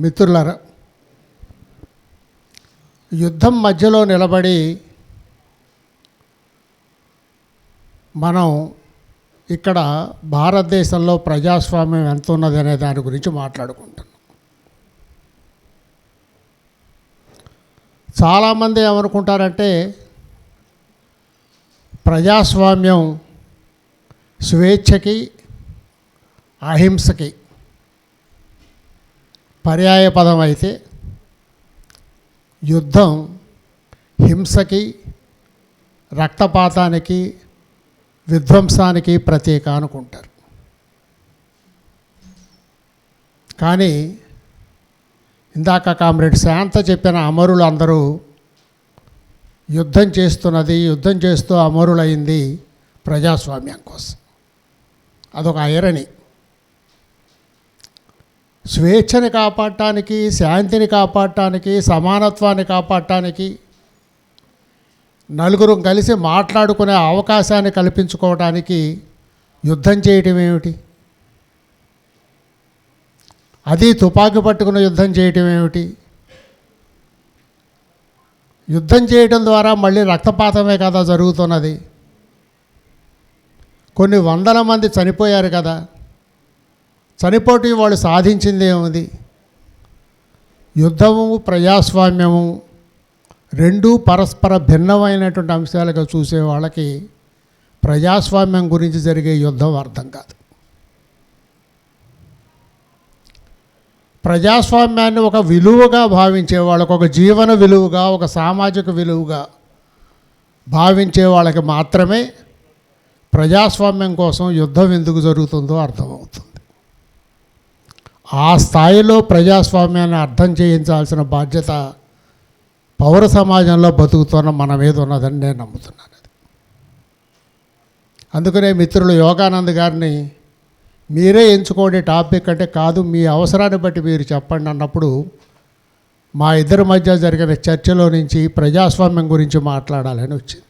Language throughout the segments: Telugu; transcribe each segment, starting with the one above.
మిత్రులారా, యుద్ధం మధ్యలో నిలబడి మనం ఇక్కడ భారతదేశంలో ప్రజాస్వామ్యం ఎంత ఉన్నది అనే దాని గురించి మాట్లాడుకుంటున్నాం. చాలామంది ఏమనుకుంటారంటే ప్రజాస్వామ్యం స్వేచ్ఛకి అహింసకి పర్యాయ పదం అయితే యుద్ధం హింసకి రక్తపాతానికి విధ్వంసానికి ప్రతీక అనుకుంటారు. కానీ ఇందాక కామ్రేడ్ శాంత చెప్పిన అమరులు అందరూ యుద్ధం చేస్తూ అమరులైంది ప్రజాస్వామ్యం కోసం. అదొక ఐరనీ. స్వేచ్ఛని కాపాడటానికి, శాంతిని కాపాడటానికి, సమానత్వాన్ని కాపాడటానికి, నలుగురు కలిసి మాట్లాడుకునే అవకాశాన్ని కల్పించుకోవడానికి యుద్ధం చేయటం ఏమిటి? అది తుపాకీ పట్టుకుని యుద్ధం చేయటం ఏమిటి? యుద్ధం చేయటం ద్వారా మళ్ళీ రక్తపాతమే కదా జరుగుతున్నది. కొన్ని వందల మంది చనిపోయారు కదా. చనిపోటీ వాళ్ళు సాధించింది ఏముంది? యుద్ధము ప్రజాస్వామ్యము రెండూ పరస్పర భిన్నమైనటువంటి అంశాలుగా చూసే వాళ్ళకి ప్రజాస్వామ్యం గురించి జరిగే యుద్ధం అర్థం కాదు. ప్రజాస్వామ్యాన్ని ఒక విలువగా భావించే వాళ్ళకు, ఒక జీవన విలువగా, ఒక సామాజిక విలువగా భావించే వాళ్ళకి మాత్రమే ప్రజాస్వామ్యం కోసం యుద్ధం ఎందుకు జరుగుతుందో అర్థమవుతుంది. ఆ స్థాయిలో ప్రజాస్వామ్యాన్ని అర్థం చేయించాల్సిన బాధ్యత పౌర సమాజంలో బతుకుతున్న మన మీద ఉన్నదని నేను నమ్ముతున్నాను. అందుకనే మిత్రులు యోగానంద్ గారిని మీరే ఎంచుకోండి టాపిక్ అంటే, కాదు మీ అవసరాన్ని బట్టి మీరు చెప్పండి అన్నప్పుడు మా ఇద్దరి మధ్య జరిగిన చర్చలో నుంచి ప్రజాస్వామ్యం గురించి మాట్లాడాలని వచ్చింది.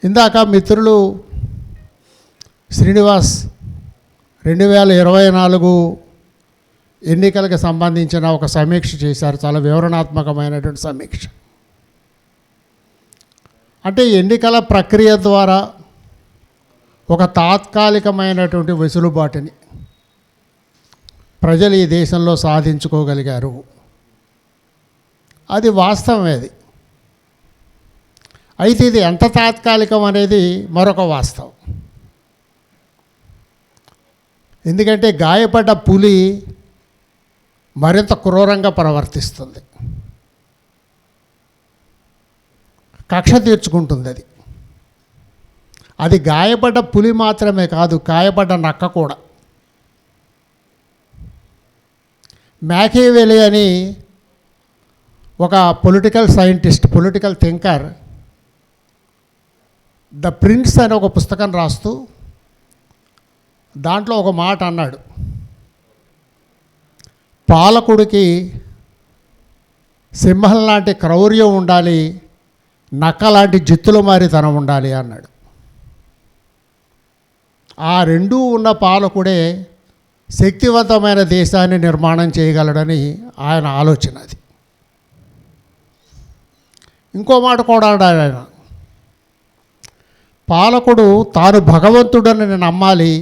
ఇందాక మిత్రులు శ్రీనివాస్ 2024 ఎన్నికలకు సంబంధించిన ఒక సమీక్ష చేశారు. చాలా వివరణాత్మకమైనటువంటి సమీక్ష. అంటే ఎన్నికల ప్రక్రియ ద్వారా ఒక తాత్కాలికమైనటువంటి వెసులుబాటుని ప్రజలు ఈ దేశంలో సాధించుకోగలిగారు. అది వాస్తవమే. అది అయితే ఇది ఎంత తాత్కాలికం అనేది మరొక వాస్తవం. ఎందుకంటే గాయపడ్డ పులి మరింత క్రూరంగా ప్రవర్తిస్తుంది, కక్ష తీర్చుకుంటుంది. అది గాయపడ్డ పులి మాత్రమే కాదు, గాయపడ్డ నక్క కూడా. మ్యాకియావెల్లీ అని ఒక political scientist, political thinker the prince అనే ఒక పుస్తకం రాస్తూ దాంట్లో ఒక మాట అన్నాడు. పాలకుడికి సింహం లాంటి క్రౌర్యం ఉండాలి, నక్క లాంటి జిత్తుల మారితనం ఉండాలి అన్నాడు. ఆ రెండూ ఉన్న పాలకుడే శక్తివంతమైన దేశాన్ని నిర్మాణం చేయగలడని ఆయన ఆలోచన. అది ఇంకో మాట కూడా అన్నాడు ఆయన. పాలకుడు తాను భగవంతుడని నమ్మాలి,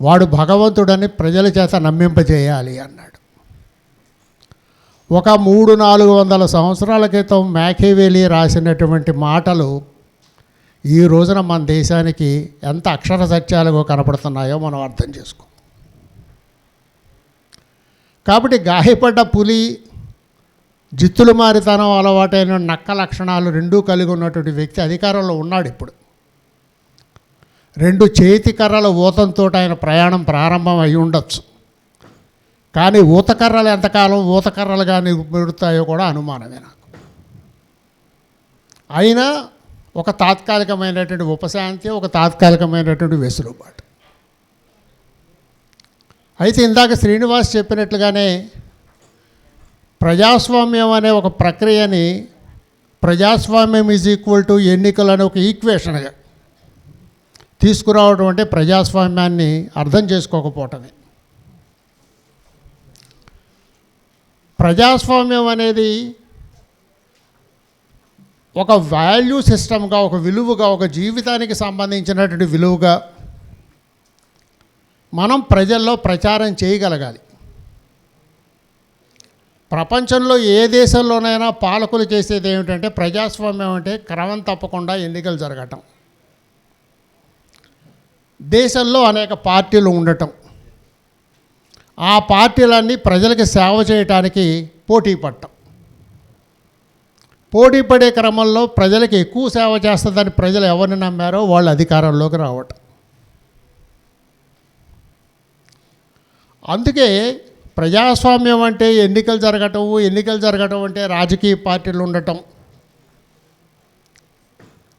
వాడు భగవంతుడని ప్రజల చేత నమ్మింపజేయాలి అన్నాడు. ఒక 300-400 సంవత్సరాల క్రితం మ్యాకియావెల్లీ రాసినటువంటి మాటలు ఈ రోజున మన దేశానికి ఎంత అక్షర సత్యాలుగా కనపడుతున్నాయో మనం అర్థం చేసుకో. కాబట్టి గాయపడ్డ పులి, జిత్తులు మారితనం అలవాటైన నక్క లక్షణాలు రెండూ కలిగి ఉన్నటువంటి వ్యక్తి అధికారంలో ఉన్నాడు. ఇప్పుడు 2 చేతి కర్రల ఊతంతో ఆయన ప్రయాణం ప్రారంభం అయి ఉండొచ్చు. కానీ ఊతకర్రలు ఎంతకాలం ఊతకర్రలుగా నిలబెడతాయో కూడా అనుమానమే నాకు. అయినా ఒక తాత్కాలికమైనటువంటి ఉపశాంతి, ఒక తాత్కాలికమైనటువంటి వెసులుబాటు. అయితే ఇందాక శ్రీనివాస్ చెప్పినట్లుగానే ప్రజాస్వామ్యం అనే ఒక ప్రక్రియని ప్రజాస్వామ్యం ఈజ్ ఈక్వల్ టు ఎన్నికలు అనే ఒక ఈక్వేషన్గా తీసుకురావడం అంటే ప్రజాస్వామ్యాన్ని అర్థం చేసుకోకపోవటమే. ప్రజాస్వామ్యం అనేది ఒక వాల్యూ సిస్టమ్గా, ఒక విలువగా, ఒక జీవితానికి సంబంధించినటువంటి విలువగా మనం ప్రజల్లో ప్రచారం చేయగలగాలి. ప్రపంచంలో ఏ దేశంలోనైనా పాలకులు చేసేది ఏమిటంటే, ప్రజాస్వామ్యం అంటే క్రమం తప్పకుండా ఎన్నికలు జరగటం, దేశంలో అనేక పార్టీలు ఉండటం, ఆ పార్టీలన్నీ ప్రజలకి సేవ చేయటానికి పోటీ పడటం, పోటీ పడే క్రమంలో ప్రజలకు ఎక్కువ సేవ చేస్తుందని ప్రజలు ఎవరిని నమ్మారో వాళ్ళు అధికారంలోకి రావటం. అందుకే ప్రజాస్వామ్యం అంటే ఎన్నికలు జరగటం అంటే రాజకీయ పార్టీలు ఉండటం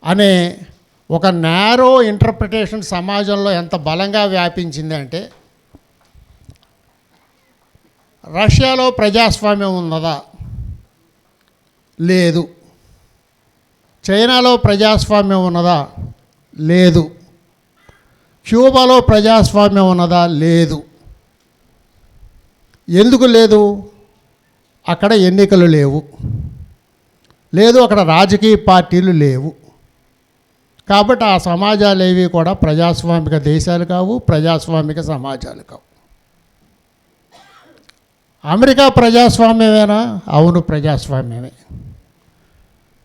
అనే ఒక నేరో ఇంటర్ప్రిటేషన్ సమాజంలో ఎంత బలంగా వ్యాపించింది అంటే, రష్యాలో ప్రజాస్వామ్యం ఉన్నదా? లేదు. చైనాలో ప్రజాస్వామ్యం ఉన్నదా? లేదు. క్యూబాలో ప్రజాస్వామ్యం ఉన్నదా? లేదు. ఎందుకు లేదు? అక్కడ ఎన్నికలు లేవు, అక్కడ రాజకీయ పార్టీలు లేవు. కాబట్టి ఆ సమాజాలు ఏవి కూడా ప్రజాస్వామిక దేశాలు కావు, ప్రజాస్వామిక సమాజాలు కావు. అమెరికా ప్రజాస్వామ్యమేనా? అవును, ప్రజాస్వామ్యమే.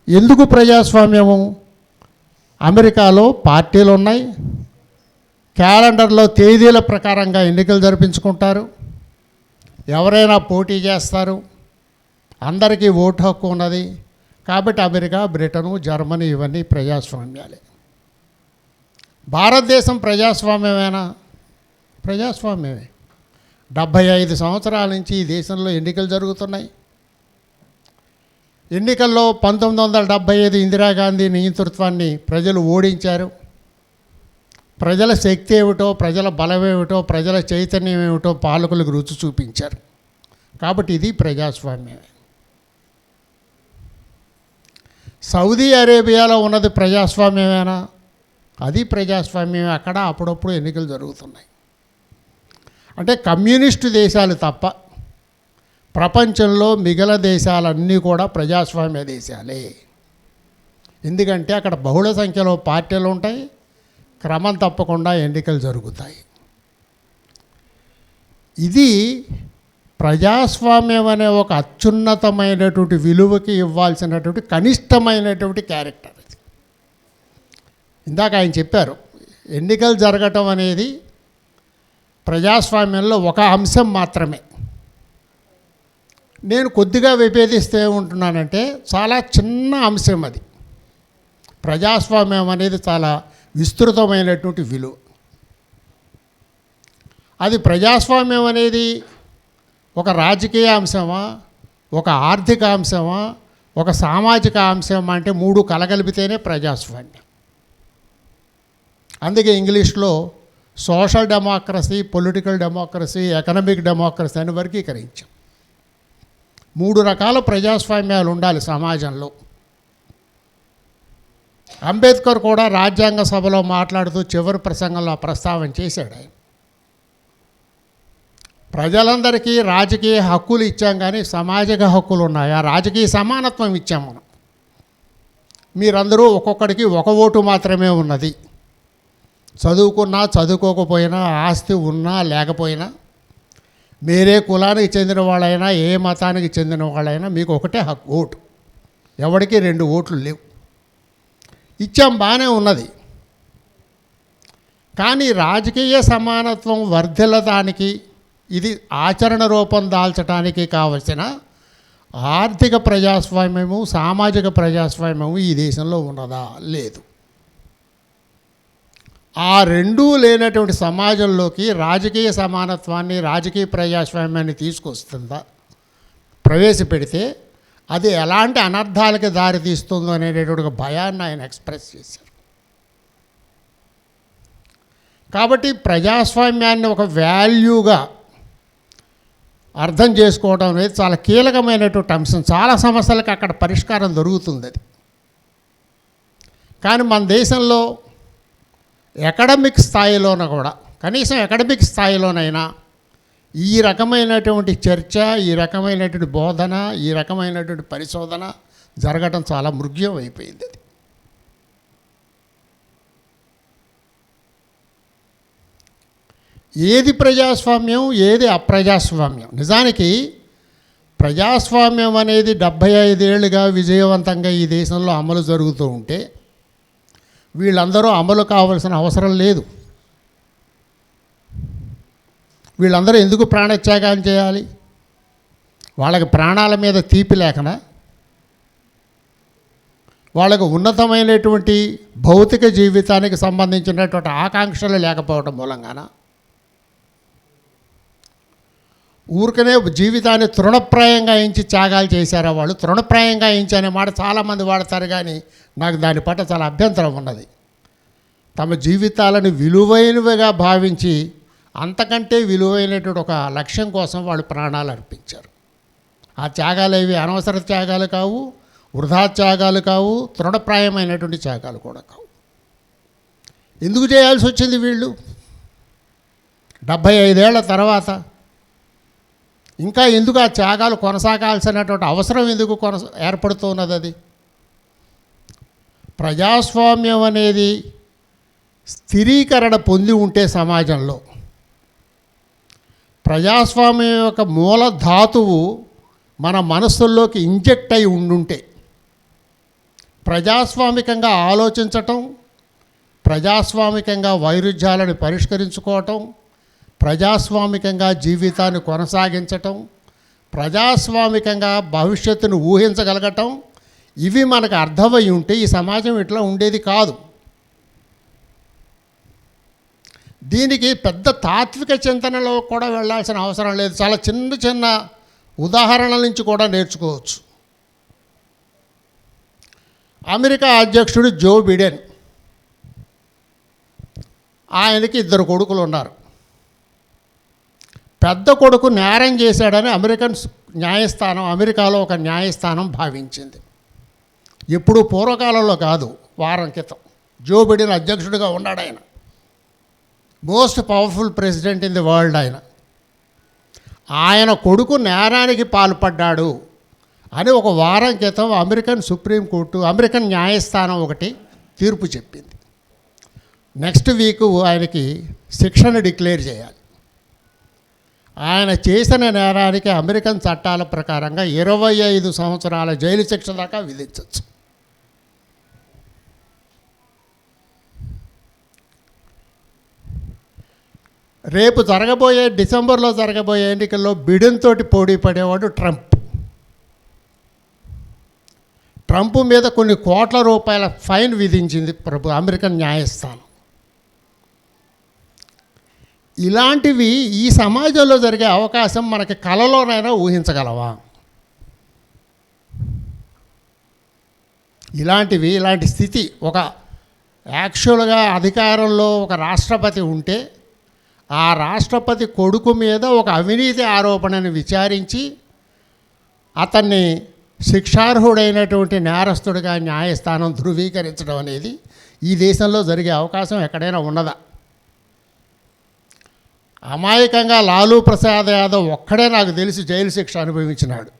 ఎందుకు ప్రజాస్వామ్యము? అమెరికాలో పార్టీలు ఉన్నాయి, క్యాలెండర్లో తేదీల ప్రకారంగా ఎన్నికలు జరిపించుకుంటారు, ఎవరైనా పోటీ చేస్తారు, అందరికీ ఓటు హక్కు ఉన్నది. కాబట్టి అమెరికా, బ్రిటను, జర్మనీ ఇవన్నీ ప్రజాస్వామ్యాలే. భారతదేశం ప్రజాస్వామ్యమేనా? ప్రజాస్వామ్యమే. 75 సంవత్సరాల నుంచి ఈ దేశంలో ఎన్నికలు జరుగుతున్నాయి. ఎన్నికల్లో 1975 ఇందిరాగాంధీ నియంతృత్వాన్ని ప్రజలు ఓడించారు. ప్రజల శక్తి ఏమిటో, ప్రజల బలం ఏమిటో, ప్రజల చైతన్యం ఏమిటో పాలకులకు రుచి చూపించారు. కాబట్టి ఇది ప్రజాస్వామ్యమే. సౌదీ అరేబియాలో ఉన్నది ప్రజాస్వామ్యమేనా? అది ప్రజాస్వామ్యమే. అక్కడ అప్పుడప్పుడు ఎన్నికలు జరుగుతున్నాయి. అంటే కమ్యూనిస్టు దేశాలు తప్ప ప్రపంచంలో మిగిలిన దేశాలన్నీ కూడా ప్రజాస్వామ్య దేశాలే. ఎందుకంటే అక్కడ బహుళ సంఖ్యలో పార్టీలు ఉంటాయి, క్రమం తప్పకుండా ఎన్నికలు జరుగుతాయి. ఇది ప్రజాస్వామ్యం అనే ఒక అత్యున్నతమైనటువంటి విలువకి ఇవ్వాల్సినటువంటి కనిష్టమైనటువంటి క్యారెక్టర్. ఇందాక ఆయన చెప్పారు, ఎన్నికలు జరగటం అనేది ప్రజాస్వామ్యంలో ఒక అంశం మాత్రమే. నేను కొద్దిగా విభేదిస్తే ఉంటున్నానంటే చాలా చిన్న అంశం అది. ప్రజాస్వామ్యం అనేది చాలా విస్తృతమైనటువంటి విలువ. అది ప్రజాస్వామ్యం అనేది ఒక రాజకీయ అంశమా, ఒక ఆర్థిక అంశమా, ఒక సామాజిక అంశమా అంటే 3 కలగలిపితేనే ప్రజాస్వామ్యం. అందుకే ఇంగ్లీష్లో social democracy, political democracy, economic democracy అని వర్గీకరించాం. 3 రకాల ప్రజాస్వామ్యాలు ఉండాలి సమాజంలో. అంబేద్కర్ కూడా రాజ్యాంగ సభలో మాట్లాడుతూ చివరి ప్రసంగంలో ప్రస్తావన చేశాడు. ఆయన ప్రజలందరికీ రాజకీయ హక్కులు ఇచ్చాం, కానీ సామాజిక హక్కులు ఉన్నాయి. ఆ రాజకీయ సమానత్వం ఇచ్చాం మనం. మీరందరూ ఒక్కొక్కడికి ఒక ఓటు మాత్రమే ఉన్నది. చదువుకున్నా చదువుకోకపోయినా, ఆస్తి ఉన్నా లేకపోయినా, మీరే కులానికి చెందిన వాళ్ళైనా, ఏ మతానికి చెందిన వాళ్ళైనా మీకు ఒకటే హక్కు, ఓటు. ఎవరికి 2 ఓట్లు లేవు. ఇచ్చాం, బాగానే ఉన్నది. కానీ రాజకీయ సమానత్వం వర్ధిల్లడానికి, ఇది ఆచరణ రూపం దాల్చడానికి కావలసిన ఆర్థిక ప్రజాస్వామ్యము, సామాజిక ప్రజాస్వామ్యము ఈ దేశంలో ఉన్నదా? లేదు. ఆ 2 లేనటువంటి సమాజంలోకి రాజకీయ సమానత్వాన్ని, రాజకీయ ప్రజాస్వామ్యాన్ని తీసుకొస్తుందా? ప్రవేశపెడితే అది ఎలాంటి అనర్థాలకి దారితీస్తుందో అనేటటువంటి భయాన్ని ఆయన ఎక్స్ప్రెస్ చేశారు. కాబట్టి ప్రజాస్వామ్యాన్ని ఒక వాల్యూగా అర్థం చేసుకోవడం అనేది చాలా కీలకమైనటువంటి అంశం. చాలా సమస్యలకు అక్కడ పరిష్కారం దొరుకుతుంది అది. కానీ మన దేశంలో అకాడమిక్ స్థాయిలోన కూడా, కనీసం అకాడమిక్ స్థాయిలోనైనా ఈ రకమైనటువంటి చర్చ, ఈ రకమైనటువంటి బోధన, ఈ రకమైనటువంటి పరిశోధన జరగటం చాలా మృగ్యం అయిపోయింది. అది ఏది ప్రజాస్వామ్యం, ఏది అప్రజాస్వామ్యం? నిజానికి ప్రజాస్వామ్యం అనేది 75 ఏళ్ళుగా విజయవంతంగా ఈ దేశంలో అమలు జరుగుతూ ఉంటే వీళ్ళందరూ అమలు కావాల్సిన అవసరం లేదు. వీళ్ళందరూ ఎందుకు ప్రాణత్యాగం చేయాలి? వాళ్ళకి ప్రాణాల మీద తీపి లేకనా? వాళ్ళకు ఉన్నతమైనటువంటి భౌతిక జీవితానికి సంబంధించినటువంటి ఆకాంక్షలు లేకపోవడం మూలంగాన? ఊరికనే జీవితాన్ని తృణప్రాయంగా ఎంచి త్యాగాలు చేశారా వాళ్ళు? తృణప్రాయంగా ఎంచి అనే మాట చాలామంది వాడతారు, కానీ నాకు దాని పట్ల చాలా అభ్యంతరం ఉన్నది. తమ జీవితాలను విలువైనవిగా భావించి అంతకంటే విలువైనటువంటి ఒక లక్ష్యం కోసం వాళ్ళు ప్రాణాలు అర్పించారు. ఆ త్యాగాలు ఏవి అనవసర త్యాగాలు కావు, వృధా త్యాగాలు కావు, తృణప్రాయమైనటువంటి త్యాగాలు కూడా కావు. ఎందుకు చేయాల్సి వచ్చింది వీళ్ళు 75 ఏళ్ల తర్వాత? ఇంకా ఎందుకు ఆ త్యాగాలు కొనసాగాల్సినటువంటి అవసరం ఎందుకు ఏర్పడుతున్నది? అది ప్రజాస్వామ్యం అనేది స్థిరీకరణ పొంది ఉంటే సమాజంలో, ప్రజాస్వామ్యం యొక్క మూల ధాతువు మన మనస్సుల్లోకి ఇంజెక్ట్ అయి ఉండుంటే, ప్రజాస్వామికంగా ఆలోచించటం, ప్రజాస్వామికంగా వైరుధ్యాలను పరిష్కరించుకోవటం, ప్రజాస్వామికంగా జీవితాన్ని కొనసాగించటం, ప్రజాస్వామికంగా భవిష్యత్తును ఊహించగలగటం, ఇవి మనకు అర్థమై ఉంటే ఈ సమాజం ఇట్లా ఉండేది కాదు. దీనికి పెద్ద తాత్విక చింతనలో కూడా వెళ్ళాల్సిన అవసరం లేదు. చాలా చిన్న చిన్న ఉదాహరణల నుంచి కూడా నేర్చుకోవచ్చు. అమెరికా అధ్యక్షుడు జో బిడెన్, ఆయనకి 2 కొడుకులు ఉన్నారు. పెద్ద కొడుకు నేరం చేశాడని అమెరికన్ న్యాయస్థానం, అమెరికాలో ఒక న్యాయస్థానం భావించింది. ఎప్పుడు పూర్వకాలంలో కాదు, వారం క్రితం. జో బిడెన్ అధ్యక్షుడిగా ఉన్నాడు. ఆయన most powerful president in the world. ఆయన కొడుకు నేరానికి పాల్పడ్డాడు అని ఒక వారం క్రితం సుప్రీంకోర్టు, అమెరికన్ న్యాయస్థానం ఒకటి తీర్పు చెప్పింది. నెక్స్ట్ వీక్ ఆయనకి శిక్షను డిక్లేర్ చేయాలి. ఆయన చేసిన నేరానికి అమెరికన్ చట్టాల ప్రకారంగా 25 సంవత్సరాల జైలు శిక్ష దాకా విధించవచ్చు. రేపు డిసెంబర్లో జరగబోయే ఎన్నికల్లో బిడెన్ తోటి పోటీ పడేవాడు ట్రంప్ మీద కొన్ని కోట్ల రూపాయల ఫైన్ విధించింది అమెరికన్ న్యాయస్థానం. ఇలాంటివి ఈ సమాజంలో జరిగే అవకాశం మనకి కలలోనైనా ఊహించగలవా? ఇలాంటి స్థితి ఒక యాక్చువల్గా అధికారంలో ఒక రాష్ట్రపతి ఉంటే, ఆ రాష్ట్రపతి కొడుకు మీద ఒక అవినీతి ఆరోపణను విచారించి అతన్ని శిక్షార్హుడైనటువంటి నేరస్తుడిగా న్యాయస్థానం ధృవీకరించడం అనేది ఈ దేశంలో జరిగే అవకాశం ఎక్కడైనా ఉన్నదా? అమాయకంగా లాలూ ప్రసాద్ యాదవ్ ఒక్కడే నాకు తెలిసి జైలు శిక్ష అనుభవించినాడు.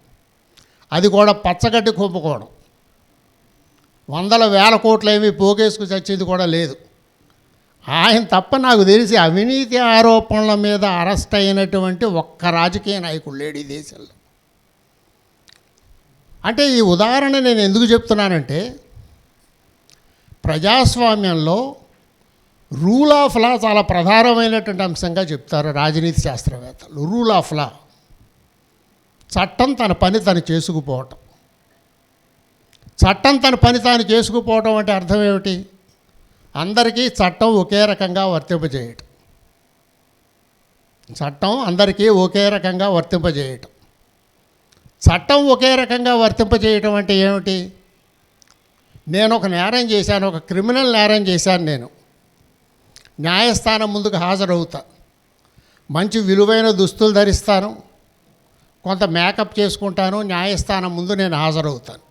అది కూడా పచ్చగడ్డి కుంభకోణం. 100,000 కోట్లు ఏమీ పోగేసుకు చచ్చేది కూడా లేదు. ఆయన తప్ప నాకు తెలిసి అవినీతి ఆరోపణల మీద అరెస్ట్ అయినటువంటి ఒక్క రాజకీయ నాయకుడు లేడు ఈ దేశంలో. అంటే ఈ ఉదాహరణ నేను ఎందుకు చెప్తున్నానంటే, ప్రజాస్వామ్యంలో రూల్ ఆఫ్ లా చాలా ప్రధానమైనటువంటి అంశంగా చెప్తారు రాజనీతి శాస్త్రవేత్తలు. రూల్ ఆఫ్ లా, చట్టం తన పని తను చేసుకుపోవటం. చట్టం తన పని తాను చేసుకుపోవటం అంటే అర్థం ఏమిటి? అందరికీ చట్టం ఒకే రకంగా వర్తింపజేయటం. చట్టం అందరికీ ఒకే రకంగా వర్తింపజేయటం. చట్టం ఒకే రకంగా వర్తింపజేయటం అంటే ఏమిటి? నేను ఒక నేరం చేశాను, ఒక క్రిమినల్ నేరం చేశాను. నేను న్యాయస్థానం ముందుకు హాజరవుతా, మంచి విలువైన దుస్తులు ధరిస్తాను, కొంత మేకప్ చేసుకుంటాను, న్యాయస్థానం ముందు నేను హాజరవుతాను.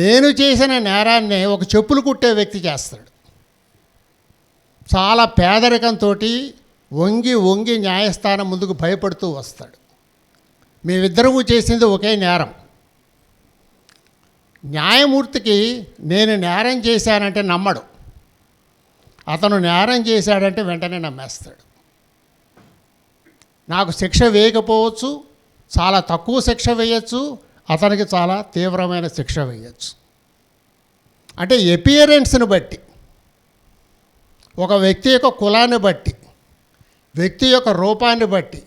నేను చేసిన నేరాన్ని ఒక చెప్పులు కుట్టే వ్యక్తి చేస్తాడు. చాలా పేదరికంతో వంగి వంగి న్యాయస్థానం ముందుకు భయపడుతూ వస్తాడు. మేమిద్దరము చేసింది ఒకే నేరం. న్యాయమూర్తికి నేను నేరం చేశానంటే నమ్మడు, అతను నేరం చేశాడంటే వెంటనే నమ్మేస్తాడు. నాకు శిక్ష వేయకపోవచ్చు, చాలా తక్కువ శిక్ష వేయచ్చు, అతనికి చాలా తీవ్రమైన శిక్ష వేయచ్చు. అంటే ఎపియరెన్స్ని బట్టి, ఒక వ్యక్తి యొక్క కులాన్ని బట్టి, వ్యక్తి యొక్క రూపాన్ని బట్టి,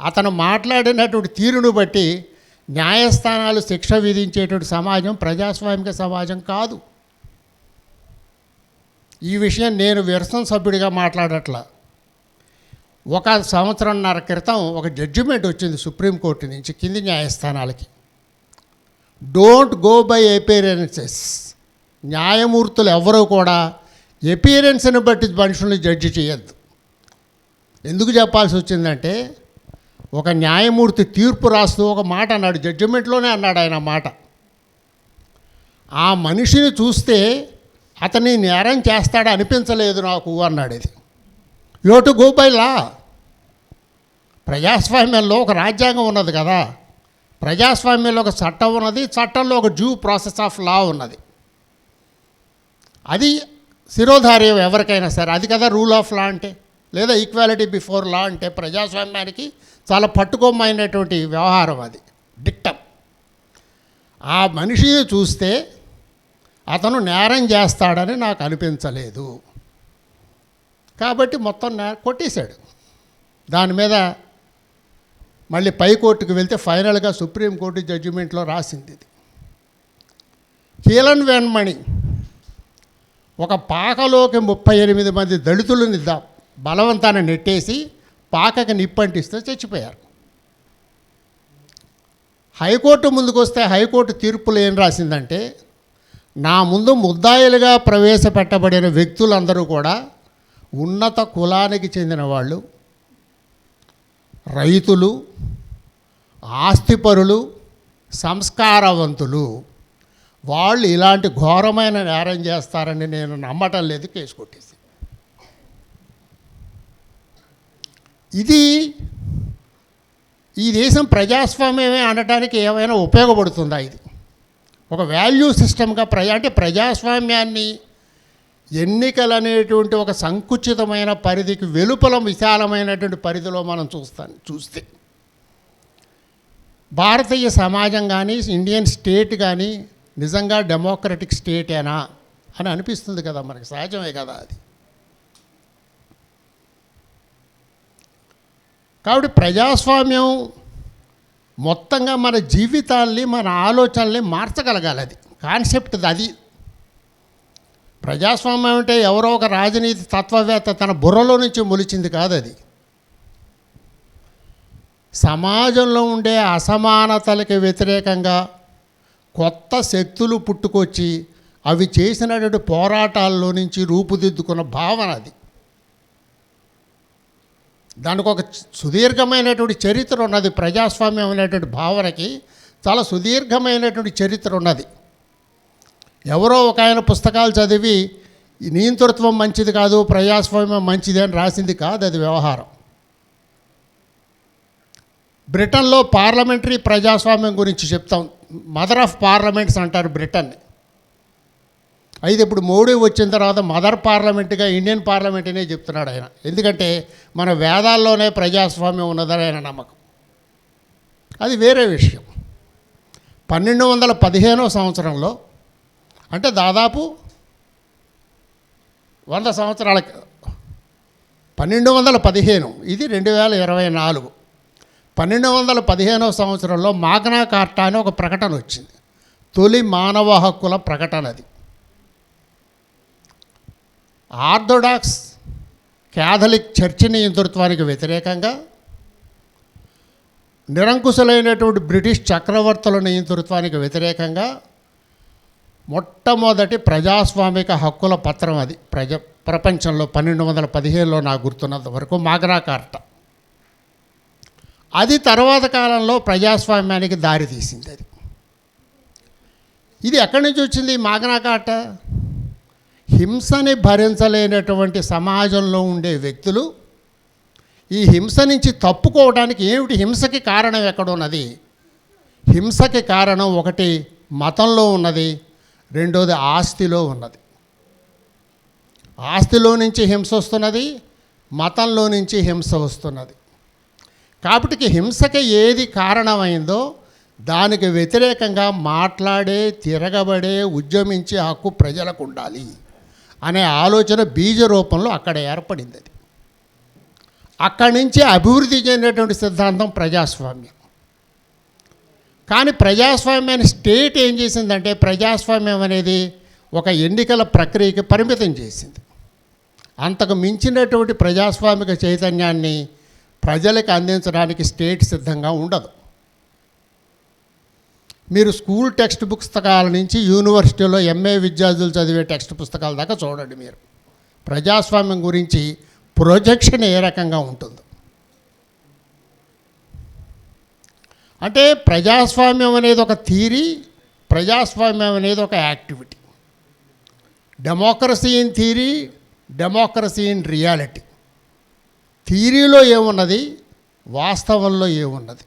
అతను మాట్లాడినటువంటి తీరును బట్టి న్యాయస్థానాలు శిక్ష విధించేటువంటి సమాజం ప్రజాస్వామిక సమాజం కాదు. ఈ విషయం నేను విరసన సభ్యుడిగా మాట్లాడట్లా. 1 సంవత్సరంన్నర క్రితం ఒక జడ్జిమెంట్ వచ్చింది సుప్రీంకోర్టు నుంచి కింది న్యాయస్థానాలకి. Don't go by appearances. న్యాయమూర్తులు ఎవరూ కూడా ఎపియరెన్స్ని బట్టి మనుషుల్ని జడ్జి చేయొద్దు. ఎందుకు చెప్పాల్సి వచ్చిందంటే, ఒక న్యాయమూర్తి తీర్పు రాస్తూ ఒక మాట అన్నాడు, జడ్జిమెంట్లోనే అన్నాడు ఆయన మాట. ఆ మనిషిని చూస్తే అతని నేరం చేస్తాడు అనిపించలేదు నాకు అన్నాడు. ఇది you to go by law. ప్రజాస్వామ్యంలో ఒక రాజ్యాంగం ఉన్నది కదా, ప్రజాస్వామ్యంలో ఒక చట్టం ఉన్నది, చట్టంలో ఒక డ్యూ ప్రాసెస్ ఆఫ్ లా ఉన్నది. అది శిరోధార్యం ఎవరికైనా సరే, అది కదా రూల్ ఆఫ్ లా అంటే, లేదా ఈక్వాలిటీ బిఫోర్ లా అంటే. ప్రజాస్వామ్యానికి చాలా పట్టుకోమైనటువంటి వ్యవహారం అది, డిక్టం. ఆ మనిషిని చూస్తే అతను నేరం చేస్తాడని నాకు అనిపించలేదు, కాబట్టి మొత్తం కొట్టేశాడు. దాని మీద మళ్ళీ పై కోర్టుకు వెళ్తే ఫైనల్గా సుప్రీంకోర్టు జడ్జిమెంట్లో రాసింది ఇది. కీలన్ వెన్మణి ఒక పాకలోకి 38 మంది దళితులని బలవంతాన్ని నెట్టేసి పాకకి నిప్పంటిస్తే చచ్చిపోయారు. హైకోర్టు ముందుకు వస్తే హైకోర్టు తీర్పులు ఏం రాసిందంటే, నా ముందు ముద్దాయిలుగా ప్రవేశపెట్టబడిన వ్యక్తులందరూ కూడా ఉన్నత కులానికి చెందిన వాళ్ళు, రైతులు, ఆస్తిపరులు, సంస్కారవంతులు. వాళ్ళు ఇలాంటి ఘోరమైన నేరం చేస్తారని నేను నమ్మటం లేదు, కేసు కొట్టేసి. ఇది ఈ దేశం ప్రజాస్వామ్యమే అనడానికి ఏమైనా ఉపయోగపడుతుందా? ఇది ఒక వాల్యూ సిస్టమ్గా అంటే ప్రజాస్వామ్యాన్ని ఎన్నికలు అనేటువంటి ఒక సంకుచితమైన పరిధికి వెలుపల విశాలమైనటువంటి పరిధిలో మనం చూస్తే భారతీయ సమాజం కానీ ఇండియన్ స్టేట్ కానీ నిజంగా డెమోక్రటిక్ స్టేటేనా అని అనిపిస్తుంది కదా మనకి. సహజమే కదా అది. కాబట్టి ప్రజాస్వామ్యం మొత్తంగా మన జీవితాల్ని, మన ఆలోచనల్ని మార్చగలగాలి. అది కాన్సెప్ట్ అది. ప్రజాస్వామ్యం అంటే ఎవరో ఒక రాజనీతి తత్వవేత్త తన బుర్రలో నుంచి మొలిచింది కాదు. అది సమాజంలో ఉండే అసమానతలకి వ్యతిరేకంగా కొత్త శక్తులు పుట్టుకొచ్చి అవి చేసినటువంటి పోరాటాల్లో నుంచి రూపుదిద్దుకున్న భావన అది. దానికి ఒక సుదీర్ఘమైనటువంటి చరిత్ర ఉన్నది. ప్రజాస్వామ్యం అనేటువంటి భావనకి చాలా సుదీర్ఘమైనటువంటి చరిత్ర ఉన్నది. ఎవరో ఒక ఆయన పుస్తకాలు చదివి నియంతృత్వం మంచిది కాదు, ప్రజాస్వామ్యం మంచిది అని రాసింది కాదు అది వ్యవహారం. బ్రిటన్లో పార్లమెంటరీ ప్రజాస్వామ్యం గురించి చెప్తాం. మదర్ ఆఫ్ పార్లమెంట్స్ అంటారు బ్రిటన్ని. అయితే ఇప్పుడు మోడీ వచ్చిన తర్వాత మదర్ పార్లమెంట్గా ఇండియన్ పార్లమెంట్నే చెప్తున్నాడు ఆయన. ఎందుకంటే మన వేదాల్లోనే ప్రజాస్వామ్యం ఉన్నదని ఆయన నమ్మకం. అది వేరే విషయం. 1215వ సంవత్సరంలో, అంటే దాదాపు 100 సంవత్సరాల 1215, ఇది 2024. 1215వ సంవత్సరంలో మాగ్నా కార్టా అని ఒక ప్రకటన వచ్చింది. తొలి మానవ హక్కుల ప్రకటన అది. ఆర్థోడాక్స్ క్యాథలిక్ చర్చి నియంతృత్వానికి వ్యతిరేకంగా, నిరంకుశులైనటువంటి బ్రిటిష్ చక్రవర్తుల నియంతృత్వానికి వ్యతిరేకంగా మొట్టమొదటి ప్రజాస్వామిక హక్కుల పత్రం అది ప్రపంచంలో 1215లో నాకు గుర్తున్నంత వరకు మాగ్నా కార్టా. అది తర్వాత కాలంలో ప్రజాస్వామ్యానికి దారితీసింది. అది ఇది ఎక్కడి నుంచి వచ్చింది మాగ్నా కార్టా? హింసని భరించలేనటువంటి సమాజంలో ఉండే వ్యక్తులు ఈ హింస నుంచి తప్పుకోవడానికి ఏమిటి, హింసకి కారణం ఎక్కడున్నది? హింసకి కారణం ఒకటి మతంలో ఉన్నది, రెండోది ఆస్తిలో ఉన్నది. ఆస్తిలో నుంచి హింస వస్తున్నది, మతంలో నుంచి హింస వస్తున్నది. కాబట్టి హింసకి ఏది కారణమైందో దానికి వ్యతిరేకంగా మాట్లాడే, తిరగబడే, ఉద్యమించే హక్కు ప్రజలకు ఉండాలి అనే ఆలోచన బీజ రూపంలో అక్కడ ఏర్పడింది. అది అక్కడి నుంచి అభివృద్ధి చెందినటువంటి సిద్ధాంతం ప్రజాస్వామ్యం. కానీ ప్రజాస్వామ్యాన్ని స్టేట్ ఏం చేసిందంటే, ప్రజాస్వామ్యం అనేది ఒక ఎన్నికల ప్రక్రియకి పరిమితం చేసింది. అంతకు మించినటువంటి ప్రజాస్వామిక చైతన్యాన్ని ప్రజలకు అందించడానికి స్టేట్ సిద్ధంగా ఉండదు. మీరు స్కూల్ టెక్స్ట్ పుస్తకాల నుంచి యూనివర్సిటీలో ఎంఏ విద్యార్థులు చదివే టెక్స్ట్ పుస్తకాల దాకా చూడండి. మీరు ప్రజాస్వామ్యం గురించి ప్రొజెక్షన్ ఏ రకంగా ఉంటుందో. అంటే ప్రజాస్వామ్యం అనేది ఒక థియరీ, ప్రజాస్వామ్యం అనేది ఒక activity. Democracy in theory, democracy in reality. థియరీలో ఏమున్నది, వాస్తవంలో ఏమున్నది.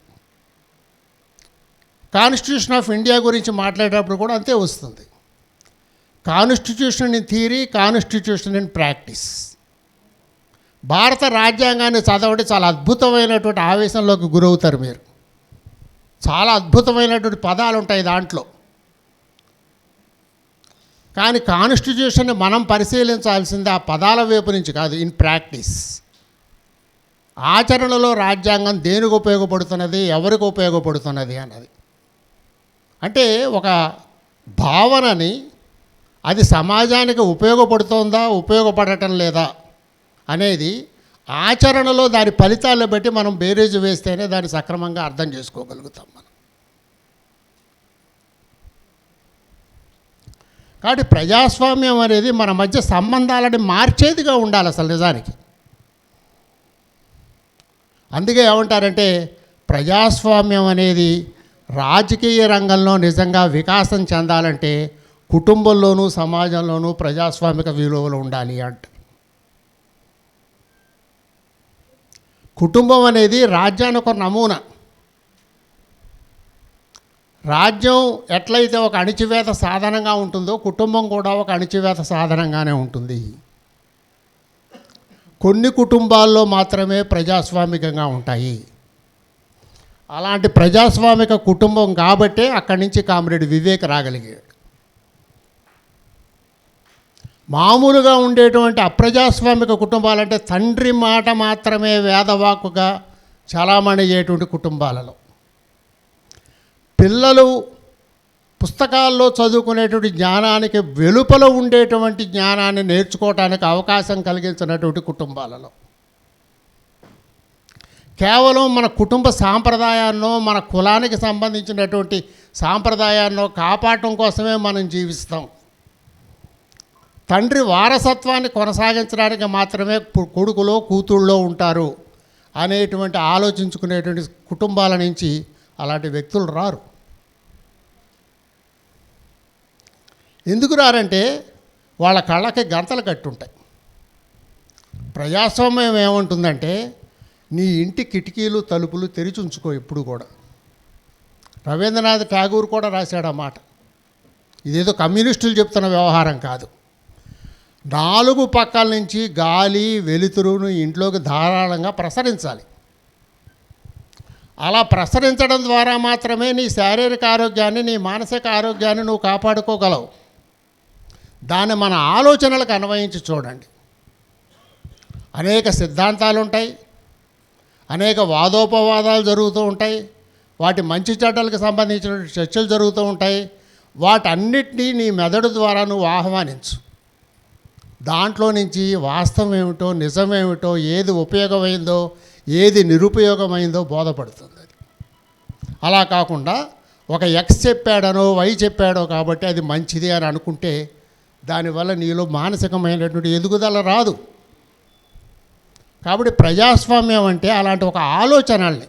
కాన్స్టిట్యూషన్ ఆఫ్ ఇండియా గురించి మాట్లాడేటప్పుడు కూడా అంతే వస్తుంది. Constitution in theory, constitution in practice. భారత రాజ్యాంగాన్ని చదవండి, చాలా అద్భుతమైనటువంటి ఆవేశంలోకి గురవుతారు మీరు. చాలా అద్భుతమైనటువంటి పదాలు ఉంటాయి దాంట్లో. కానీ కాన్స్టిట్యూషన్ని మనం పరిశీలించాల్సింది ఆ పదాల వైపు నుంచి కాదు, ఇన్ ప్రాక్టీస్. ఆచరణలో రాజ్యాంగం దేనికి ఉపయోగపడుతున్నది, ఎవరికి ఉపయోగపడుతున్నది అన్నది. అంటే ఒక భావనని అది సమాజానికి ఉపయోగపడుతుందా, ఉపయోగపడటం లేదా అనేది ఆచరణలో దాని ఫలితాలను బట్టి మనం బేరీజు వేస్తేనే దాన్ని సక్రమంగా అర్థం చేసుకోగలుగుతాం మనం. కాబట్టి ప్రజాస్వామ్యం అనేది మన మధ్య సంబంధాలని మార్చేదిగా ఉండాలి అసలు నిజానికి. అందుకే ఏమంటారంటే, ప్రజాస్వామ్యం అనేది రాజకీయ రంగంలో నిజంగా వికాసం చెందాలంటే కుటుంబంలోనూ సమాజంలోనూ ప్రజాస్వామిక విలువలు ఉండాలి అంట. కుటుంబం అనేది రాజ్యానికి ఒక నమూనా. రాజ్యం ఎట్లయితే ఒక అణిచివేత సాధనంగా ఉంటుందో, కుటుంబం కూడా ఒక అణిచివేత సాధనంగానే ఉంటుంది. కొన్ని కుటుంబాల్లో మాత్రమే ప్రజాస్వామికంగా ఉంటాయి. అలాంటి ప్రజాస్వామిక కుటుంబం కాబట్టే అక్కడి నుంచి కామ్రేడ్ వివేక్ రాగలిగాడు. మామూలుగా ఉండేటువంటి అప్రజాస్వామిక కుటుంబాలంటే తండ్రి మాట మాత్రమే వేదవాక్కుగా చలామణి అయ్యేటువంటి కుటుంబాలలో పిల్లలు పుస్తకాల్లో చదువుకునేటువంటి జ్ఞానానికి వెలుపల ఉండేటువంటి జ్ఞానాన్ని నేర్చుకోవటానికి అవకాశం కలిగించినటువంటి కుటుంబాలలో కేవలం మన కుటుంబ సాంప్రదాయాన్నో, మన కులానికి సంబంధించినటువంటి సాంప్రదాయాన్నో కాపాడటం కోసమే మనం జీవిస్తాం. తండ్రి వారసత్వాన్ని కొనసాగించడానికి మాత్రమే కొడుకులో కూతుళ్ళో ఉంటారు అనేటువంటి ఆలోచించుకునేటువంటి కుటుంబాల నుంచి అలాంటి వ్యక్తులు రారు. ఎందుకు రారంటే వాళ్ళ కళ్ళకి గంతలు కట్టుంటాయి. ప్రజాస్వామ్యం ఏముంటుందంటే, నీ ఇంటి కిటికీలు తలుపులు తెరిచి ఉంచుకో ఎప్పుడు కూడా. రవీంద్రనాథ్ ఠాగూర్ కూడా రాశాడు ఆ మాట. ఇదేదో కమ్యూనిస్టులు చెప్తున్న వ్యవహారం కాదు. 4 పక్కల నుంచి గాలి వెలుతురును ఇంట్లోకి ధారాళంగా ప్రసరించాలి. అలా ప్రసరించడం ద్వారా మాత్రమే నీ శారీరక ఆరోగ్యాన్ని, నీ మానసిక ఆరోగ్యాన్ని నువ్వు కాపాడుకోగలవు. దాన్ని మన ఆలోచనలకు అన్వయించి చూడండి. అనేక సిద్ధాంతాలు ఉంటాయి, అనేక వాదోపవాదాలు జరుగుతూ ఉంటాయి, వాటి మంచి చెడ్డలకు సంబంధించిన చర్చలు జరుగుతూ ఉంటాయి. వాటన్నిటినీ నీ మెదడు ద్వారా నువ్వు ఆహ్వానించు. దాంట్లో నుంచి వాస్తవం ఏమిటో, నిజమేమిటో, ఏది ఉపయోగమైందో, ఏది నిరుపయోగమైందో బోధపడుతుంది. అది అలా కాకుండా ఒక ఎక్స్ చెప్పాడనో వై చెప్పాడో కాబట్టి అది మంచిది అని అనుకుంటే దానివల్ల నీలో మానసికమైనటువంటి ఎదుగుదల రాదు. కాబట్టి ప్రజాస్వామ్యం అంటే అలాంటి ఒక ఆలోచనల్ని,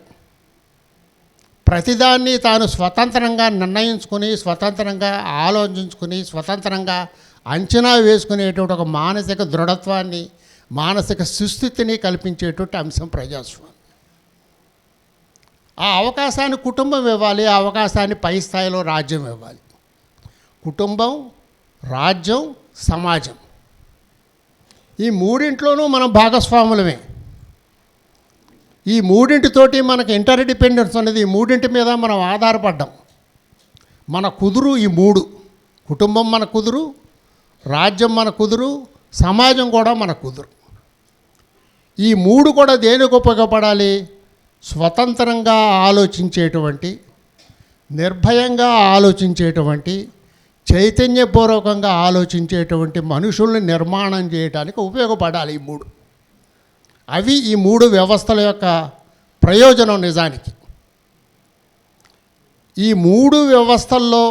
ప్రతిదాన్ని తాను స్వతంత్రంగా నిర్ణయించుకుని, స్వతంత్రంగా ఆలోచించుకుని, స్వతంత్రంగా అంచనా వేసుకునేటువంటి ఒక మానసిక దృఢత్వాన్ని, మానసిక సుస్థితిని కల్పించేటువంటి అంశం ప్రజాస్వామ్యం. ఆ అవకాశాన్ని కుటుంబం ఇవ్వాలి, ఆ అవకాశాన్ని పై స్థాయిలో రాజ్యం ఇవ్వాలి. కుటుంబం, రాజ్యం, సమాజం, ఈ మూడింట్లోనూ మనం భాగస్వాములమే. ఈ మూడింటితోటి మనకు ఇంటర్ డిపెండెన్స్ అనేది, ఈ మూడింటి మీద మనం ఆధారపడ్డాం. మన కుదురు ఈ మూడు: కుటుంబం మన కుదురు, రాజ్యం మన కుదురు, సమాజం కూడా మన కుదురు. ఈ మూడు కూడా దేనికి ఉపయోగపడాలి? స్వతంత్రంగా ఆలోచించేటువంటి, నిర్భయంగా ఆలోచించేటువంటి, చైతన్యపూర్వకంగా ఆలోచించేటువంటి మనుషుల్ని నిర్మాణం చేయడానికి ఉపయోగపడాలి ఈ మూడు. అవి ఈ మూడు వ్యవస్థల యొక్క ప్రయోజనం. నిజానికి ఈ మూడు వ్యవస్థల్లో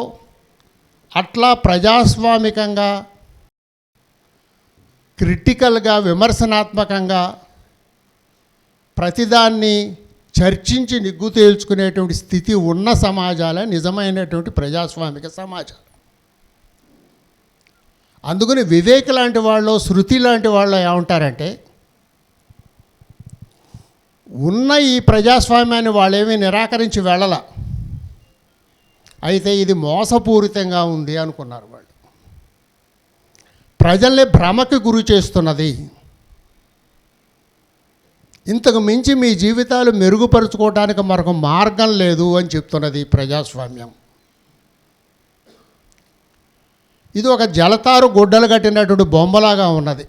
అట్లా ప్రజాస్వామికంగా, క్రిటికల్గా, విమర్శనాత్మకంగా ప్రతిదాన్ని చర్చించి నిగ్గు తేల్చుకునేటువంటి స్థితి ఉన్న సమాజాలే నిజమైనటువంటి ప్రజాస్వామిక సమాజాలు. అందుకని వివేక్ లాంటి వాళ్ళు, శృతి లాంటి వాళ్ళు ఏమంటారంటే, ఉన్న ఈ ప్రజాస్వామ్యాన్ని వాళ్ళేమీ నిరాకరించి వెళ్ళల, అయితే ఇది మోసపూరితంగా ఉంది అనుకున్నారు వాళ్ళు. ప్రజల్ని భ్రమకి గురి చేస్తున్నది, ఇంతకు మించి మీ జీవితాలు మెరుగుపరుచుకోవడానికి మరొక మార్గం లేదు అని చెప్తున్నది ప్రజాస్వామ్యం. ఇది ఒక జలతారు గుడ్డలు కట్టినటువంటి బొమ్మలాగా ఉన్నది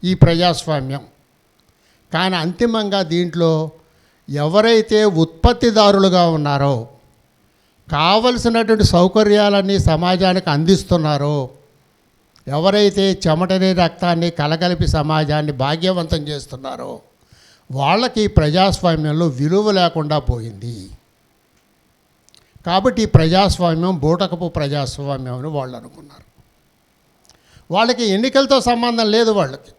ఈ ప్రజాస్వామ్యం. కానీ అంతిమంగా దీంట్లో ఎవరైతే ఉత్పత్తిదారులుగా ఉన్నారో, కావలసినటువంటి సౌకర్యాలన్నీ సమాజానికి అందిస్తున్నారో, ఎవరైతే చెమటని రక్తాన్ని కలగలిపి సమాజాన్ని భాగ్యవంతం చేస్తున్నారో, వాళ్ళకి ప్రజాస్వామ్యంలో విలువ లేకుండా పోయింది. కాబట్టి ఈ ప్రజాస్వామ్యం బూటకపు ప్రజాస్వామ్యం అని వాళ్ళు అనుకున్నారు. వాళ్ళకి ఎన్నికలతో సంబంధం లేదు. వాళ్ళకి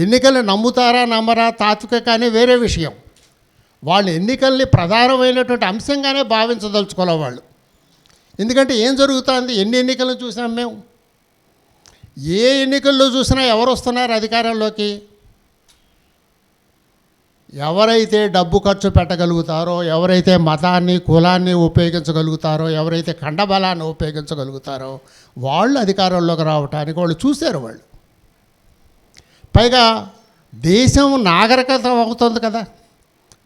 ఎన్నికలు నమ్ముతారా నమ్మరా తాత్విక కానీ వేరే విషయం. వాళ్ళు ఎన్నికల్ని ప్రధానమైనటువంటి అంశంగానే భావించదలుచుకోలే వాళ్ళు. ఎందుకంటే ఏం జరుగుతుంది? ఎన్ని ఎన్నికలను చూసాం మేము. ఏ ఎన్నికల్లో చూసినా ఎవరు వస్తున్నారు అధికారంలోకి? ఎవరైతే డబ్బు ఖర్చు పెట్టగలుగుతారో, ఎవరైతే మతాన్ని కులాన్ని ఉపయోగించగలుగుతారో, ఎవరైతే ఖండబలాన్ని ఉపయోగించగలుగుతారో వాళ్ళు అధికారంలోకి రావటానికి వాళ్ళు చూశారు. వాళ్ళు పైగా దేశం నాగరికత అవుతుంది కదా.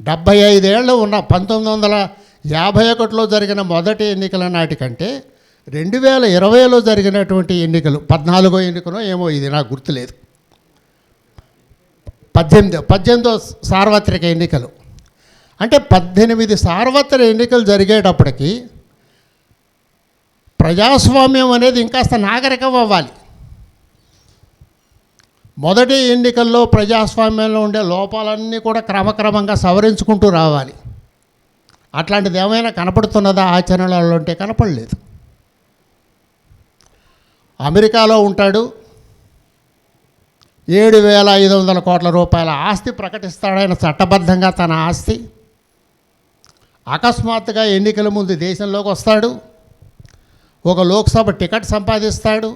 75 ఏళ్ళు ఉన్న 1951లో జరిగిన మొదటి ఎన్నికల నాటికంటే 2020లో జరిగినటువంటి ఎన్నికలు, 14వ ఎన్నికనో ఏమో, ఇది నాకు గుర్తులేదు, 18వ సార్వత్రిక ఎన్నికలు, అంటే 18 సార్వత్రిక ఎన్నికలు జరిగేటప్పటికి ప్రజాస్వామ్యం అనేది ఇంకాస్త నాగరికం అవ్వాలి. మొదటి ఎన్నికల్లో ప్రజాస్వామ్యంలో ఉండే లోపాలన్నీ కూడా క్రమక్రమంగా సవరించుకుంటూ రావాలి. అట్లాంటిది ఏమైనా కనపడుతున్నదా ఆచరణలో? అంటే కనపడలేదు. అమెరికాలో ఉంటాడు, 7,500 కోట్ల రూపాయల ఆస్తి ప్రకటిస్తాడు ఆయన చట్టబద్ధంగా తన ఆస్తి. అకస్మాత్తుగా ఎన్నికల ముందు దేశంలోకి వస్తాడు, ఒక లోక్సభ టికెట్ సంపాదిస్తాడు,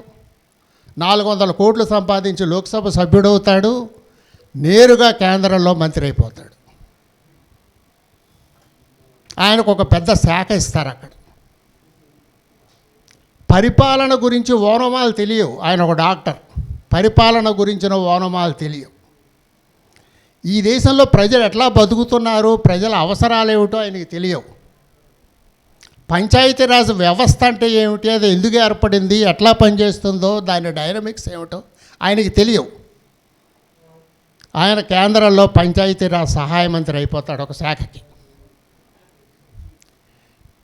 400 కోట్లు సంపాదించి లోక్సభ సభ్యుడవుతాడు, నేరుగా కేంద్రంలో మంత్రి అయిపోతాడు. ఆయనకు ఒక పెద్ద శాఖ ఇస్తారు అక్కడ. పరిపాలన గురించి ఓనమాలు తెలియవు. ఆయన ఒక డాక్టర్, పరిపాలన గురించిన ఓనమాలు తెలియవు. ఈ దేశంలో ప్రజలు ఎట్లా బతుకుతున్నారు, ప్రజల అవసరాలు ఏమిటో ఆయనకి తెలియవు. పంచాయతీరాజ్ వ్యవస్థ అంటే ఏమిటి, అది ఎందుకు ఏర్పడింది, ఎట్లా పనిచేస్తుందో, దాని డైనమిక్స్ ఏమిటో ఆయనకి తెలియవు. ఆయన కేంద్రంలో పంచాయతీరాజ్ సహాయ మంత్రి అయిపోతాడు ఒక శాఖకి.